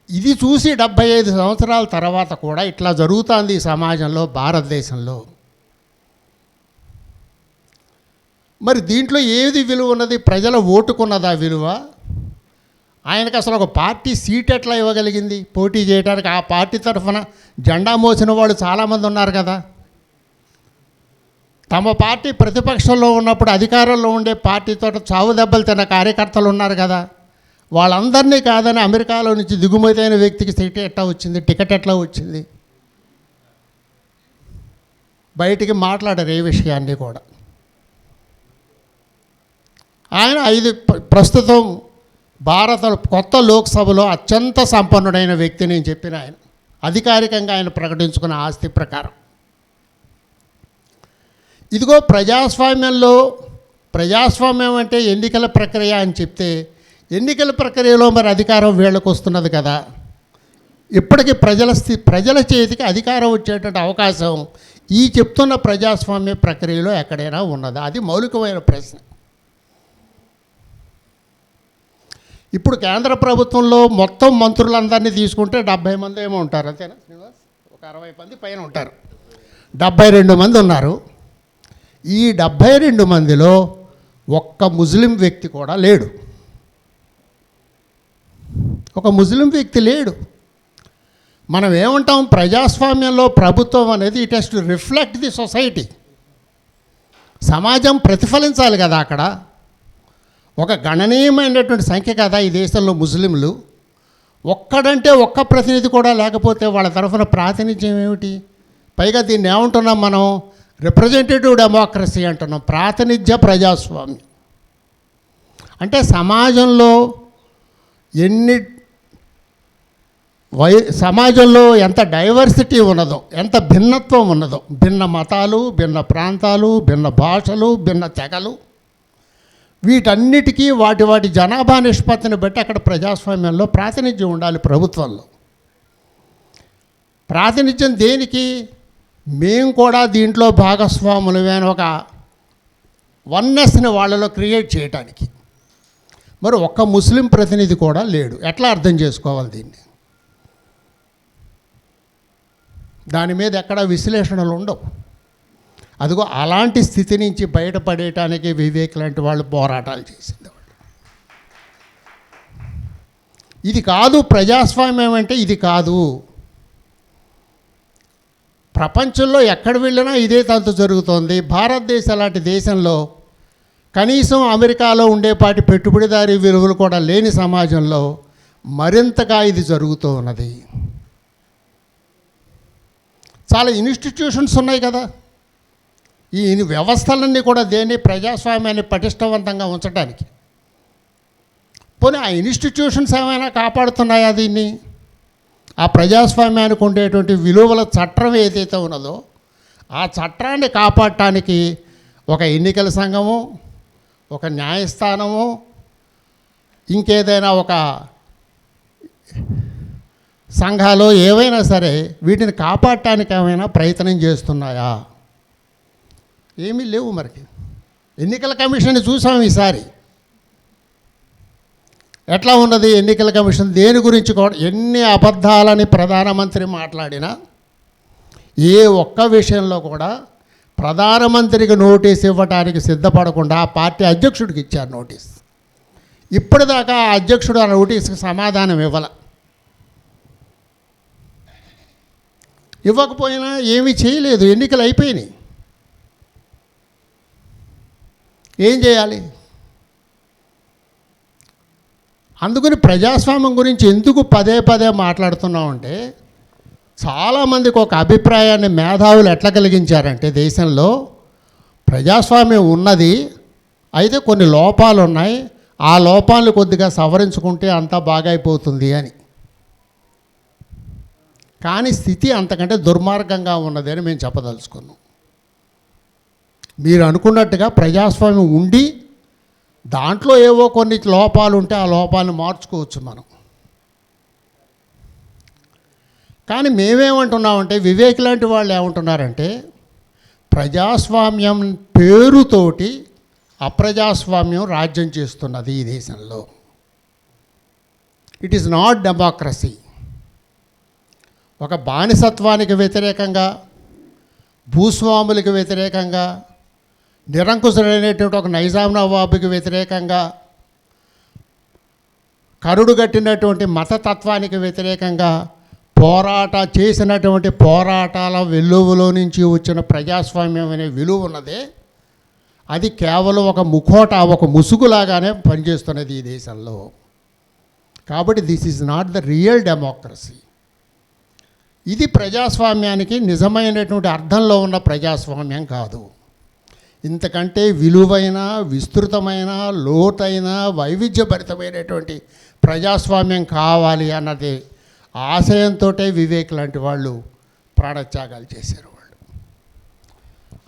ఇది చూసి 75 సంవత్సరాల తర్వాత కూడా ఇట్లా జరుగుతుంది ఈ సమాజంలో, భారతదేశంలో. మరి దీంట్లో ఏది విలువ ఉన్నది? ప్రజల ఓటుకున్నదా విలువ? ఆయనకు అసలు ఒక పార్టీ సీట్ ఎట్లా ఇవ్వగలిగింది పోటీ చేయడానికి? ఆ పార్టీ తరఫున జెండా మోసిన వాళ్ళు చాలామంది ఉన్నారు కదా. తమ పార్టీ ప్రతిపక్షంలో ఉన్నప్పుడు అధికారంలో ఉండే పార్టీతో చావు దెబ్బలు తిన్న కార్యకర్తలు ఉన్నారు కదా. వాళ్ళందరినీ కాదని అమెరికాలో నుంచి దిగుమతి అయిన వ్యక్తికి సీట్ ఎట్లా వచ్చింది, టికెట్ ఎట్లా వచ్చింది? బయటికి మాట్లాడరు ఏ విషయాన్ని కూడా. ఆయన ప్రస్తుతం భారత కొత్త లోక్సభలో అత్యంత సంపన్నుడైన వ్యక్తి నేను చెప్పిన ఆయన అధికారికంగా ఆయన ప్రకటించుకున్న ఆస్తి ప్రకారం. ఇదిగో ప్రజాస్వామ్యం అంటే ఎన్నికల ప్రక్రియ అని చెప్తే ఎన్నికల ప్రక్రియలో మరి అధికారం వీళ్ళకు వస్తున్నది కదా. ఇప్పటికీ ప్రజల చేతికి అధికారం వచ్చేటువంటి అవకాశం ఈ చెప్తున్న ప్రజాస్వామ్య ప్రక్రియలో ఎక్కడైనా ఉన్నదా? అది మౌలికమైన ప్రశ్న. ఇప్పుడు కేంద్ర ప్రభుత్వంలో మొత్తం మంత్రులందరినీ తీసుకుంటే 70 మంది ఏమో ఉంటారు, అంతేనా శ్రీనివాస్? ఒక 60 మంది పైన ఉంటారు. 72 మంది ఉన్నారు. ఈ 72 మందిలో ఒక్క ముస్లిం వ్యక్తి కూడా లేడు. ఒక ముస్లిం వ్యక్తి లేడు. మనం ఏమంటాం, ప్రజాస్వామ్యంలో ప్రభుత్వం అనేది it has to reflect the society. సమాజం ప్రతిఫలించాలి కదా. అక్కడ ఒక గణనీయమైనటువంటి సంఖ్య కదా ఈ దేశంలో ముస్లింలు. ఒక్కడంటే ఒక్క ప్రతినిధి కూడా లేకపోతే వాళ్ళ తరఫున ప్రాతినిధ్యం ఏమిటి? పైగా దీన్ని ఏమంటున్నాం మనం, రిప్రజెంటేటివ్ డెమోక్రసీ అంటున్నాం, ప్రాతినిధ్య ప్రజాస్వామ్యం. అంటే సమాజంలో సమాజంలో ఎంత డైవర్సిటీ ఉన్నదో, ఎంత భిన్నత్వం ఉన్నదో, భిన్న మతాలు, భిన్న ప్రాంతాలు, భిన్న భాషలు, భిన్న తెగలు, వీటన్నిటికీ వాటి జనాభా నిష్పత్తిని బట్టి అక్కడ ప్రజాస్వామ్యంలో ప్రాతినిధ్యం ఉండాలి. ప్రభుత్వంలో ప్రాతినిధ్యం దేనికి? మేము కూడా దీంట్లో భాగస్వాములమే అని ఒక వన్నెస్ని వాళ్ళలో క్రియేట్ చేయడానికి. మరి ఒక్క ముస్లిం ప్రతినిధి కూడా లేడు. ఎట్లా అర్థం చేసుకోవాలి దీన్ని? దాని మీద ఎక్కడ విశ్లేషణలు ఉండవు. అదిగో అలాంటి స్థితి నుంచి బయటపడేయటానికి వివేక్ లాంటి వాళ్ళు పోరాటాలు చేసింది. ఇది కాదు ప్రజాస్వామ్యం అంటే, ఇది కాదు. ప్రపంచంలో ఎక్కడ వెళ్ళినా ఇదే తంతు జరుగుతోంది. భారతదేశం లాంటి దేశంలో కనీసం అమెరికాలో ఉండేపాటి పెట్టుబడిదారీ విలువలు కూడా లేని సమాజంలో మరింతగా ఇది జరుగుతూ ఉన్నది. చాలా ఇన్స్టిట్యూషన్స్ ఉన్నాయి కదా. ఈ వ్యవస్థలన్నీ కూడా దేన్ని, ప్రజాస్వామ్యాన్ని పటిష్టవంతంగా ఉంచడానికి. పోనీ ఆ ఇన్స్టిట్యూషన్స్ ఏమైనా కాపాడుతున్నాయా దీన్ని? ఆ ప్రజాస్వామ్యానికి ఉండేటువంటి విలువల చట్టం ఏదైతే ఉన్నదో ఆ చట్టాన్ని కాపాడటానికి ఒక ఎన్నికల సంఘము, ఒక న్యాయస్థానము, ఇంకేదైనా ఒక సంఘాలు ఏవైనా సరే వీటిని కాపాడటానికి ఏమైనా ప్రయత్నం చేస్తున్నాయా? ఏమీ లేవు. మరి ఎన్నికల కమిషన్ చూసాం ఈసారి ఎట్లా ఉన్నది. ఎన్నికల కమిషన్ దేని గురించి కూడా ఎన్ని అబద్ధాలని ప్రధానమంత్రి మాట్లాడినా ఏ ఒక్క విషయంలో కూడా ప్రధానమంత్రికి నోటీస్ ఇవ్వడానికి సిద్ధపడకుండా ఆ పార్టీ అధ్యక్షుడికి ఇచ్చారు నోటీస్. ఇప్పటిదాకా ఆ అధ్యక్షుడు ఆ నోటీస్కి సమాధానం ఇవ్వకపోయినా ఏమీ చేయలేదు. ఎన్నికలు అయిపోయినాయి. ఏం చేయాలి? అందుకని ప్రజాస్వామ్యం గురించి ఎందుకు పదే పదే మాట్లాడుతున్నామంటే, చాలామందికి ఒక అభిప్రాయాన్ని మేధావులు ఎట్లా కలిగించారంటే, దేశంలో ప్రజాస్వామ్యం ఉన్నది, అయితే కొన్ని లోపాలు ఉన్నాయి, ఆ లోపాలను కొద్దిగా సవరించుకుంటే అంతా బాగైపోతుంది అని. కానీ స్థితి అంతకంటే దుర్మార్గంగా ఉన్నది అని మేము చెప్పదలుచుకున్నాం. మీరు అనుకున్నట్టుగా ప్రజాస్వామ్యం ఉండి దాంట్లో ఏవో కొన్ని లోపాలు ఉంటే ఆ లోపాలను మార్చుకోవచ్చు మనం. కానీ మేమేమంటున్నామంటే, వివేక్ లాంటి వాళ్ళు ఏమంటున్నారంటే, ప్రజాస్వామ్యం పేరుతోటి అప్రజాస్వామ్యం రాజ్యం చేస్తున్నది ఈ దేశంలో. It is not democracy. ఒక బానిసత్వానికి వ్యతిరేకంగా, భూస్వాములకు వ్యతిరేకంగా, నిరంకుశుడైనటువంటి ఒక నైజాం నవాబుకి వ్యతిరేకంగా, కరుడు కట్టినటువంటి మతతత్వానికి వ్యతిరేకంగా చేసినటువంటి పోరాటాల వెల్లువలో నుంచి వచ్చిన ప్రజాస్వామ్యం అనే విలువ ఉన్నదే, అది కేవలం ఒక ఒక ముసుగులాగానే పనిచేస్తున్నది ఈ దేశంలో. కాబట్టి this is not the real democracy. ఇది ప్రజాస్వామ్యానికి నిజమైనటువంటి అర్థంలో ఉన్న ప్రజాస్వామ్యం కాదు. ఇంతకంటే విలువైన, విస్తృతమైన, లోతైన, వైవిధ్యభరితమైనటువంటి ప్రజాస్వామ్యం కావాలి అన్నది ఆశయంతో వివేక్ లాంటి వాళ్ళు ప్రాణత్యాగాలు చేశారు. వాళ్ళు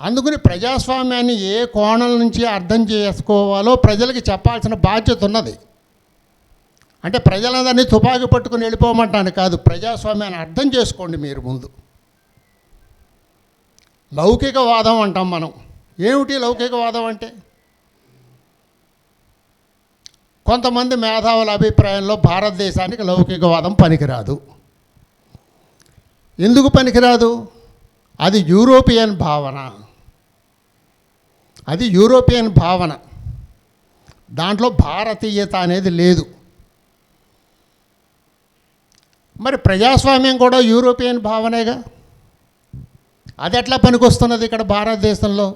అందుకని ప్రజాస్వామ్యాన్ని ఏ కోణం నుంచి అర్థం చేసుకోవాలో ప్రజలకి చెప్పాల్సిన బాధ్యత ఉన్నది. అంటే ప్రజలందరినీ తుపాకీ పట్టుకుని వెళ్ళిపోమంటాను కాదు, ప్రజాస్వామ్యాన్ని అర్థం చేసుకోండి మీరు ముందు. లౌకికవాదం అంటాం మనం. ఏమిటి లౌకికవాదం అంటే? కొంతమంది మేధావుల అభిప్రాయంలో భారతదేశానికి లౌకికవాదం పనికిరాదు. ఎందుకు పనికిరాదు? అది యూరోపియన్ భావన. అది యూరోపియన్ భావన. దాంట్లో భారతీయత అనేది లేదు. మరి ప్రజాస్వామ్యం కూడా యూరోపియన్ భావనేగా. అది ఎట్లా పనికొస్తున్నది ఇక్కడ భారతదేశంలో?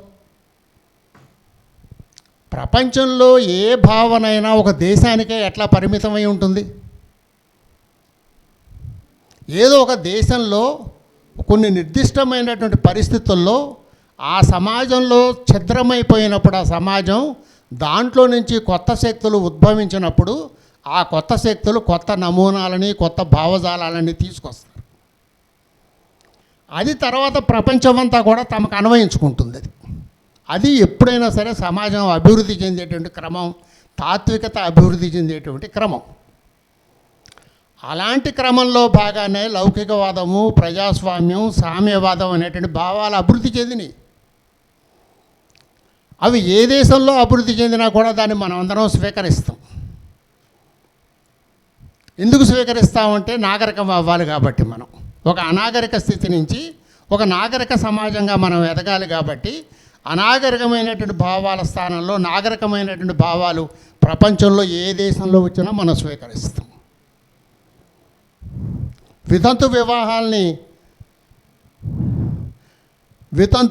ప్రపంచంలో ఏ భావనైనా ఒక దేశానికే ఎట్లా పరిమితమై ఉంటుంది? ఏదో ఒక దేశంలో కొన్ని నిర్దిష్టమైనటువంటి పరిస్థితుల్లో ఆ సమాజంలో ఛిద్రమైపోయినప్పుడు, ఆ సమాజం దాంట్లో నుంచి కొత్త శక్తులు ఉద్భవించినప్పుడు ఆ కొత్త శక్తులు కొత్త నమూనాలని, కొత్త భావజాలాలని తీసుకొస్తారు. అది తర్వాత ప్రపంచమంతా కూడా తమకు అన్వయించుకుంటుంది. అది ఎప్పుడైనా సరే సమాజం అభివృద్ధి చెందేటువంటి క్రమం, తాత్వికత అభివృద్ధి చెందేటువంటి క్రమం. అలాంటి క్రమంలో భాగానే లౌకికవాదము, ప్రజాస్వామ్యం, సామ్యవాదం అనేటువంటి భావాలు అభివృద్ధి చెందినాయి. అవి ఏ దేశంలో అభివృద్ధి చెందినా కూడా దాన్ని మనం అందరం స్వీకరిస్తాం. ఎందుకు స్వీకరిస్తామంటే నాగరికం అవ్వాలి కాబట్టి. మనం ఒక అనాగరిక స్థితి నుంచి ఒక నాగరిక సమాజంగా మనం ఎదగాలి కాబట్టి అనాగరికమైనటువంటి భావాల స్థానంలో నాగరికమైనటువంటి భావాలు ప్రపంచంలో ఏ దేశంలో వచ్చినా మనం స్వీకరిస్తాం. వితంతు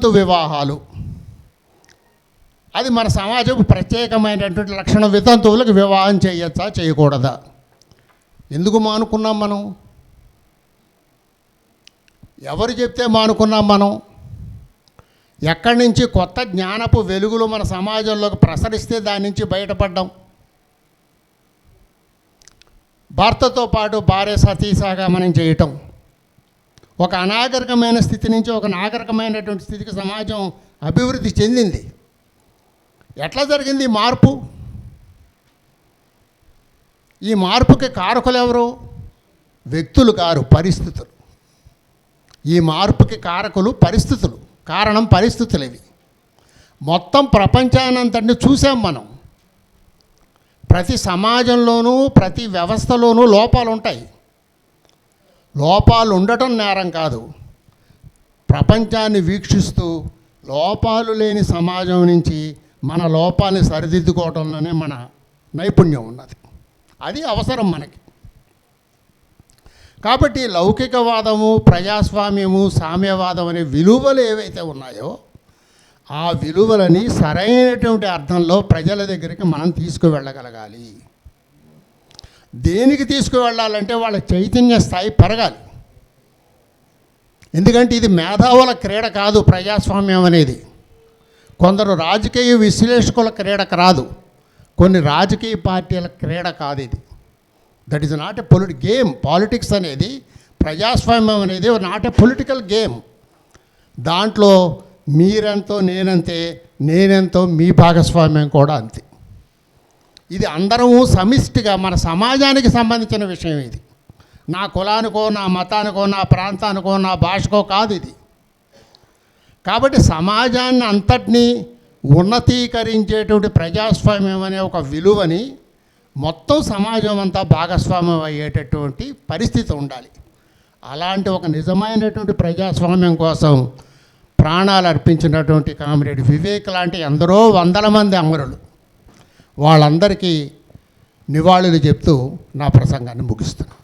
వివాహాలు అది మన సమాజం ప్రత్యేకమైనటువంటి లక్షణం. వితంతువులకు వివాహం చేయొచ్చా, చేయకూడదా? ఎందుకు మానుకున్నాం మనం? ఎవరు చెప్తే మానుకున్నాం మనం? ఎక్కడి నుంచి కొత్త జ్ఞానపు వెలుగులు మన సమాజంలోకి ప్రసరిస్తే దాని నుంచి బయటపడ్డాం. భర్తతో పాటు భార్య సతీసాగమనం చేయటం, ఒక అనాగరికమైన స్థితి నుంచి ఒక నాగరికమైనటువంటి స్థితికి సమాజం అభివృద్ధి చెందింది. ఎట్లా జరిగింది మార్పు? ఈ మార్పుకి కారకులు ఎవరు? వ్యక్తులు కారు, పరిస్థితులు. ఈ మార్పుకి కారకులు పరిస్థితులు, కారణం పరిస్థితులు. ఇవి మొత్తం ప్రపంచానంతటిని చూసాం మనం. ప్రతి సమాజంలోనూ ప్రతి వ్యవస్థలోనూ లోపాలు ఉంటాయి. లోపాలు ఉండటం నేరం కాదు. ప్రపంచాన్ని వీక్షిస్తూ లోపాలు లేని సమాజం నుంచి మన లోపాన్ని సరిదిద్దుకోవడంలోనే మన నైపుణ్యం ఉన్నది. అది అవసరం మనకి. కాబట్టి లౌకికవాదము, ప్రజాస్వామ్యము, సామ్యవాదం అనే విలువలు ఏవైతే ఉన్నాయో ఆ విలువలని సరైనటువంటి అర్థంలో ప్రజల దగ్గరికి మనం తీసుకువెళ్ళగలగాలి. దేనికి తీసుకువెళ్ళాలంటే వాళ్ళ చైతన్య స్థాయి పెరగాలి. ఎందుకంటే ఇది మేధావుల క్రీడ కాదు ప్రజాస్వామ్యం అనేది. కొందరు రాజకీయ విశ్లేషకుల క్రీడకు రాదు. కొన్ని రాజకీయ పార్టీల క్రీడ కాదు ఇది. That is not a game. Politics అనేది, ప్రజాస్వామ్యం అనేది నాట్ ఎ పొలిటికల్ గేమ్. దాంట్లో మీరెంతో నేనంతే, నేనెంతో మీ భాగస్వామ్యం కూడా అంతే. ఇది అందరము సమిష్టిగా మన సమాజానికి సంబంధించిన విషయం. ఇది నా కులానికో, నా మతానికో, నా ప్రాంతానికో, నా భాషకో కాదు ఇది. కాబట్టి సమాజాన్ని అంతటినీ ఉన్నతీకరించేటువంటి ప్రజాస్వామ్యం అనే ఒక విలువని మొత్తం సమాజం అంతా భాగస్వామ్యం అయ్యేటటువంటి పరిస్థితి ఉండాలి. అలాంటి ఒక నిజమైనటువంటి ప్రజాస్వామ్యం కోసం ప్రాణాలు అర్పించినటువంటి కామ్రేడ్ వివేక్ లాంటి ఎందరో వందల మంది అమరులు, వాళ్ళందరికీ నివాళులు చెప్తూ నా ప్రసంగాన్ని ముగిస్తున్నాను.